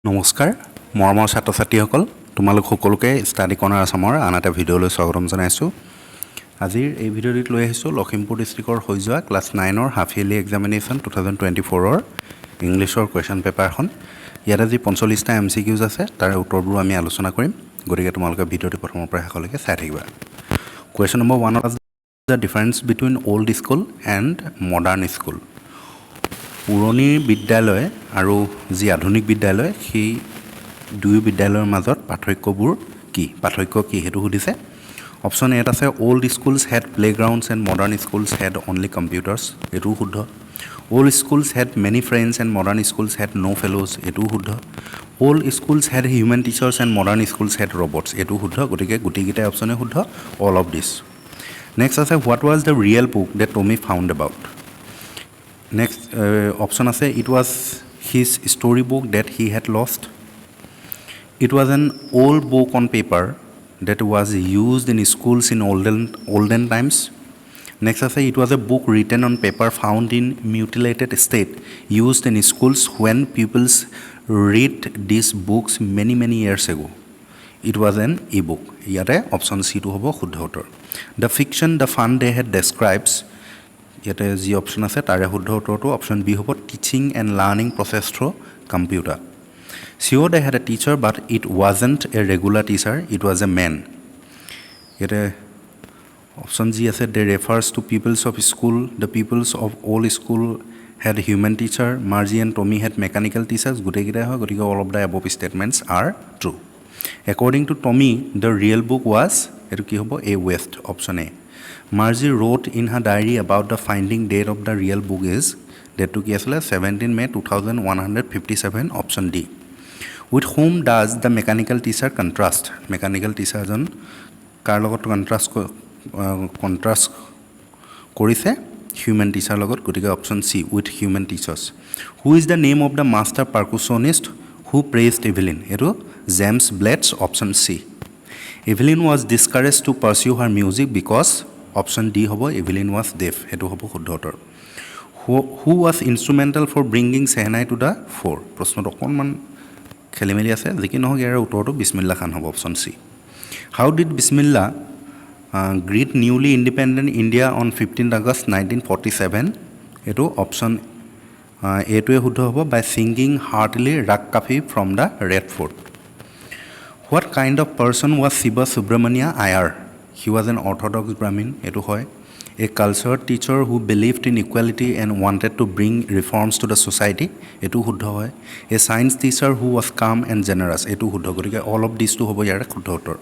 নমস্কাৰ মৰমৰ ছাত্ৰ ছাত্ৰীসকল তোমালোক সকলোকে ষ্টাডি কৰ্ণাৰ আসামৰ আন এটা ভিডিঅ'লৈ স্বাগতম জনাইছোঁ আজিৰ এই ভিডিঅ'টিত লৈ আহিছোঁ লখিমপুৰ ডিষ্ট্ৰিক্টৰ হৈ যোৱা ক্লাছ 9ৰ হাফ ইয়াৰলি এক্সামিনেশ্যন 2024ৰ ইংলিছৰ কুৱেশ্যন পেপাৰখন ইয়াত আজি 45টা MCQs আছে তাৰে উত্তৰবোৰ আমি আলোচনা কৰিম গতিকে তোমালোকে ভিডিঅ'টি প্ৰথমৰ পৰা শেষলৈকে চাই থাকিবা question number 1 is the difference between old school and modern school পুৰণি বিদ্যালয় আৰু যি আধুনিক বিদ্যালয় সেই দুই বিদ্যালয়ৰ মাজত পাৰ্থক্য কি হেতু সুধিছে অপচন এ আছে old schools had playgrounds and modern schools had only computers এটো শুদ্ধ old schools had many friends and modern schools had no fellows এটো শুদ্ধ old schools had human teachers and modern schools had robots এটো শুদ্ধ গতিকে গোটেইকেইটা অপচনে শুদ্ধ অল অফ দিছ নেক্সট আছে what was the real book that Tommy found about Next option আছে it was his storybook that he had lost. It was an old book on paper that was used in schools in olden times. Next আছে it was a book written on paper found in mutilated state used in schools when pupils read these books many years ago. It was an e-book. ইয়াতে option C টো হ'ব শুদ্ধ উত্তৰ. The fiction the fun they had describes ইয়াতে যি option আছে তাৰে শুদ্ধ উত্তৰটো অপশ্যন বি হ'ব teaching and learning process through computer চিঅ'ৰ they had a teacher but it wasn't a regular teacher it was a man ইয়াতে অপশ্যন জি আছে they refers to peoples of school the peoples of all school had human teacher Margie and Tommy had mechanical teachers গোটেইকেইটাই হয় গতিকে all of the above statements are true according to Tommy the real book was এইটো কি হ'ব a waste option A Margie wrote in her diary about the finding date of the real book is date to ki asile 17 May 2157 option D. With whom does the mechanical teacher contrast? Mechanical teacher jon kar logot contrast korise human teacher logot gotike option C with human teachers. Who is the name of the master percussionist who praised Evelyn? Eto James Blatz option C. Evelyn was discouraged to pursue her music because option D হ'ব Evelyn was deaf সেইটো হ'ব শুদ্ধ উত্তৰ who was instrumental for bringing shehnai to the fore প্ৰশ্নটো অকণমান খেলি মেলি আছে যি কি নহওক ইয়াৰ উত্তৰটো বিছমিল্লা খান হ'ব option C how did Bismillah greet newly independent India on 15 August 1947 এইটো অপশ্যন এইটোৱে শুদ্ধ হ'ব বাই singing heartily Raag Kafi from the Red Fort what kind of person was Shiva Subramania Iyer He was an orthodox Brahmin, etu hoy. A cultured teacher who believed in equality and wanted to bring reforms to the society, etu huddha hoy. A science teacher who was calm and generous, etu huddha gorike all of these two hobo yare huddha uttor.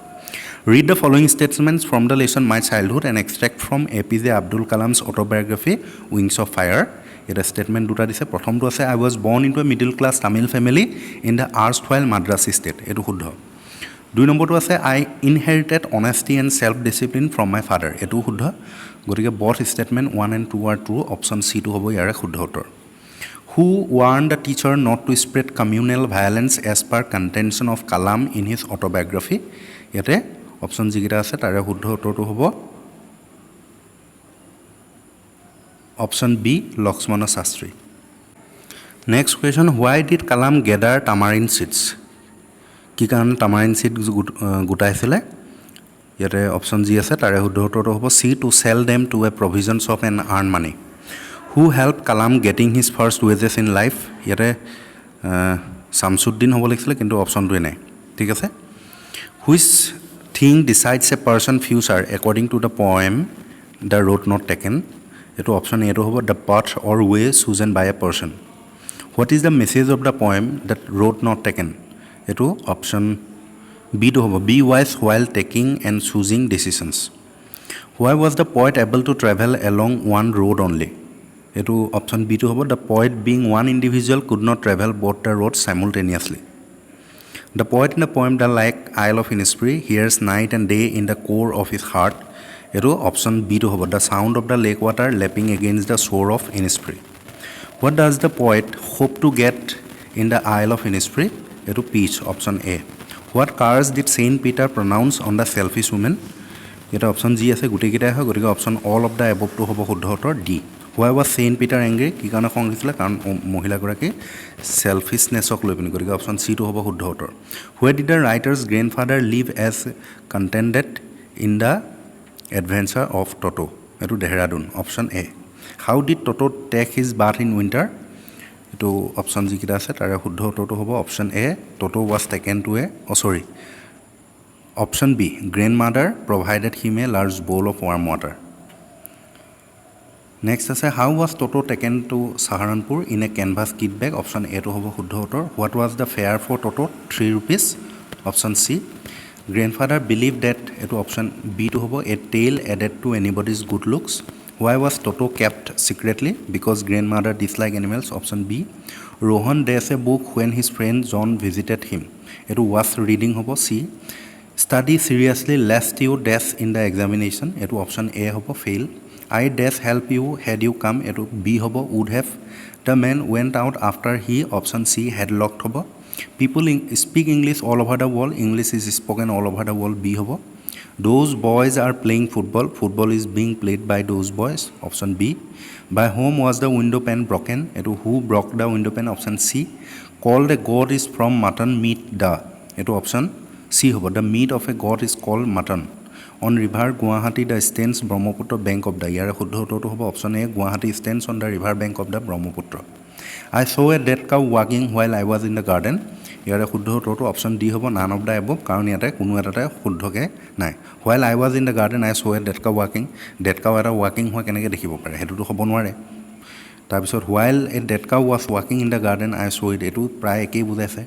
Read the following statements from the lesson My Childhood and extract from APJ Abdul Kalam's autobiography Wings of Fire. Eta statement duta dise prothom tu ase I was born into a middle class Tamil family in the erstwhile Madrasi state, etu huddha. 2 নম্বৰটো আছে I inherited honesty and self discipline from my father এইটো শুদ্ধ গতিকে both statement 1 and 2 are true option C টো হ'ব ইয়াৰে শুদ্ধ উত্তৰ who warned the teacher not to spread communal violence as per contention of Kalam in his autobiography ইয়াতে অপশ্যন যিকেইটা আছে তাৰে শুদ্ধ উত্তৰটো হ'ব option B Lakshman Shastri next question why did Kalam gather tamarind seeds কি কাৰণে টামাৰিন চিড গোটাইছিলে ইয়াতে অপশ্যন জি আছে তাৰে শুদ্ধ উত্তৰটো হ'ব C to sell them to a provisions of an earn money who help Kalam getting his first wages in life ইয়াতে শামছুদ্দিন হ'ব লাগিছিলে কিন্তু অপশ্যনটোৱে নাই ঠিক আছে which thing decides a person future according to the poem the road not taken এইটো option এইটো হ'ব the path or way chosen by a person what is the message of the poem the road not taken এইটো option বিটো হ'ব B wise while taking and choosing decisions why was the poet able to travel along one road only এইটো option বিটো হ'ব the poet being one individual could not travel both the road simultaneously the poet in the poem the lake isle of Innisfree hears night and day in the core of his heart এইটো option বিটো হ'ব the sound of the lake water lapping against the shore of Innisfree what does the poet hope to get in the isle of Innisfree এইটো peace option A what curse did Saint Peter pronounce on the selfish women এটা option D আছে গোটেইকেইটাই হয় গতিকে option all of the এবভটো হ'ব শুদ্ধ উত্তৰ D why was Saint Peter angry কি কাৰণে খং উঠিছিলে কাৰণ মহিলাগৰাকী চেলফিছনেছক লৈ পিনি গতিকে অপশ্যন চিটো হ'ব শুদ্ধ উত্তৰ where did the writer's grandfather live as contended in the adventure of Toto এইটো Dehradun option A how did Toto take his bath in winter এইটো অপশ্যন যিকেইটা আছে তাৰে শুদ্ধ উত্তৰটো হ'ব option A Toto was taken to option B grandmother provided him a large bowl of warm water next আছে how was Toto taken to Saharanpur in a canvas kit bag option এটো হ'ব শুদ্ধ উত্তৰ what was the fare for Toto 3 rupees option C grandfather believe that এইটো option বিটো হ'ব a tail added to anybody's good looks why was Toto kept secretly because grandmother dislike animals option B Rohan dash a book when his friend John visited him এইটো was reading হ'ব C study seriously lest you dash in the examination এইটো option A হ'ব fail I dash help U had you come এইটো B হ'ব would have the man went out after he option C had locked হ'ব people speak English all over the world English is spoken all over the world B হ'ব those boys are playing football football is being played by those boys option B by whom was the window' pane broken এইটো who broke the window' pane option C call the goat is from mutton meat the এইটো option C হ'ব the meat of a goat is called mutton on river Guwahati the stands Brahmaputra bank of the ইয়াৰে শুদ্ধ উত্তৰটো হ'ব option A Guwahati stands on the river bank of the Brahmaputra I saw' a dead cow ৱাকিং while I was in the garden ইয়াৰে শুদ্ধ উত্তৰটো option D হ'ব none of the above কাৰণ ইয়াতে কোনো এটাতে শুদ্ধকৈ নাই while I was in the garden I saw' a dead cow ৱাকিং ডেড কাউ এটা ৱাকিং হোৱা কেনেকৈ দেখিব পাৰে সেইটোতো হ'ব নোৱাৰে তাৰপিছত while a dead cow was ৱাকিং in the garden I saw' it এইটো প্ৰায় একেই বুজাইছে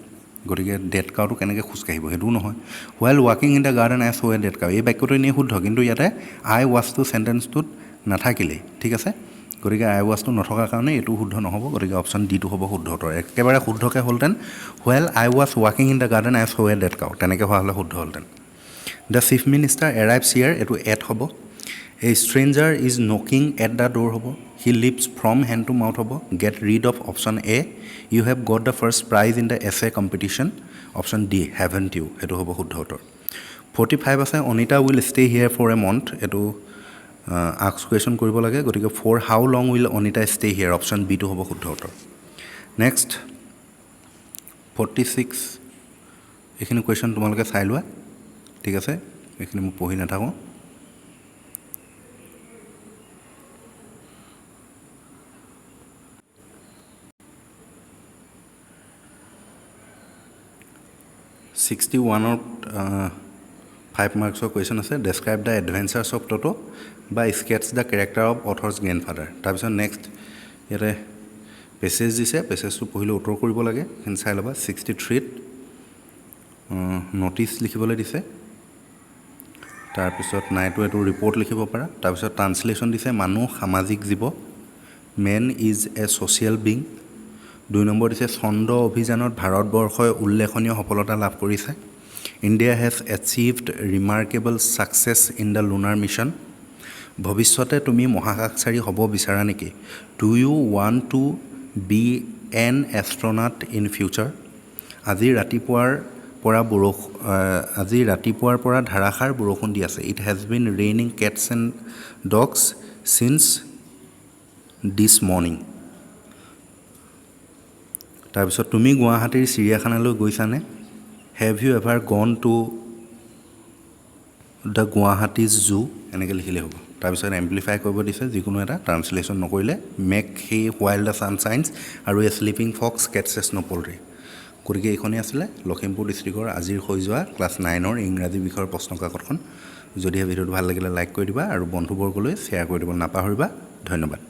গতিকে ডেড কাউটো কেনেকৈ খোজকাঢ়িব সেইটোও নহয় হুৱাইল ৱাকিং in the garden I saw' a dead cow এই বাক্যটো এনেই শুদ্ধ কিন্তু ইয়াতে আই ৱাজটো চেণ্টেন্সটোত নাথাকিলেই ঠিক আছে গতিকে আই ৱাজটো নথকাৰ কাৰণে এইটো শুদ্ধ নহ'ব গতিকে অপশ্যন ডিটো হ'ব শুদ্ধ উত্তৰ একেবাৰে শুদ্ধকৈ হ'লহেঁতেন হুৱাইল আই ৱাজ ৱাকিং in the garden I saw' a dead cow তেনেকৈ হোৱা হ'লে শুদ্ধ হ'লহেঁতেন the chief minister arrives here এইটো এট হ'ব a stranger is knocking at the door হ'ব he lives from hand to mouth হ'ব get rid of option A you have got the first prize in the essay competition option D haven't you সেইটো হ'ব শুদ্ধ উত্তৰ 45 আছে Anita will stay here for a month এইটো ask question কৰিব লাগে গতিকে for how long will Anita stay here option বিটো হ'ব শুদ্ধ উত্তৰ নেক্সট 46 এইখিনি কুৱেশ্যন তোমালোকে চাই লোৱা ঠিক আছে এইখিনি মই পঢ়ি নাথাকোঁ ছিক্সটি ওৱানত 5 মাৰ্কছৰ কুৱেশ্যন আছে describe the adventures of Toto বা sketch the character of author's grandfather তাৰপিছত নেক্সট ইয়াতে পেছেজ দিছে পেছেজটো পঢ়িলে উত্তৰ কৰিব লাগে সেইখিনি চাই ল'বা 63ত ন'টিছ লিখিবলৈ দিছে তাৰপিছত নাইটো এইটো ৰিপৰ্ট লিখিব পাৰা তাৰপিছত ট্ৰান্সলেশ্যন দিছে মানুহ সামাজিক জীৱ man is a social being 2 number দিছে চন্দ্ৰ অভিযানত ভাৰতবৰ্ষই উল্লেখনীয় সফলতা লাভ কৰিছে India has achieved remarkable success in the lunar mission ভৱিষ্যতে তুমি মহাকাশচাৰী হ'ব বিচাৰা নেকি do you want to be an astronaut in future আজি ৰাতিপুৱাৰ পৰা ধাৰাসাৰ বৰষুণ দি আছে it has been raining cats and dogs since this morning তাৰপিছত তুমি গুৱাহাটীৰ চিৰিয়াখানালৈ গৈছানে have you ever gone to the গুৱাহাটীজ জু এনেকৈ লিখিলে হ'ব তাৰপিছত এম্প্লিফাই কৰিব দিছে যিকোনো এটা ট্ৰান্সলেশ্যন নকৰিলে মেক হে হোৱাইল দ্য ছানশ্বাইনছ আৰু এ শ্লিপিং ফক্স কেটছেছ নপলৰি গতিকে এইখনেই আছিলে লখিমপুৰ ডিষ্ট্ৰিক্টৰ আজিৰ হৈ যোৱা ক্লাছ 9ৰ ইংৰাজী বিষয়ৰ প্ৰশ্নকাকতখন যদিহে ভিডিঅ'টো ভাল লাগিলে লাইক কৰি দিবা আৰু বন্ধুবৰ্গলৈ শ্বেয়াৰ কৰি দিব নাপাহৰিবা ধন্যবাদ